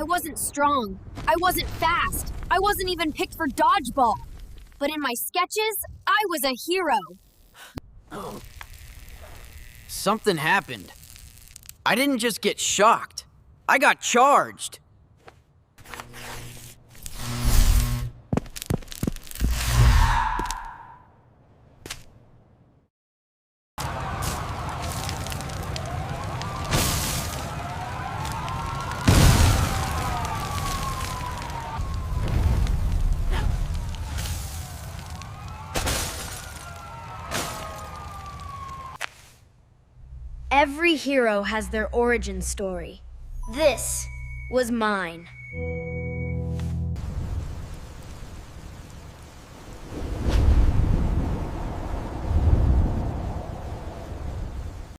wasn't strong. I wasn't fast. I wasn't even picked for dodgeball. But in my sketches, I was a hero. Something happened. I didn't just get shocked. I got charged. Every hero has their origin story. This was mine.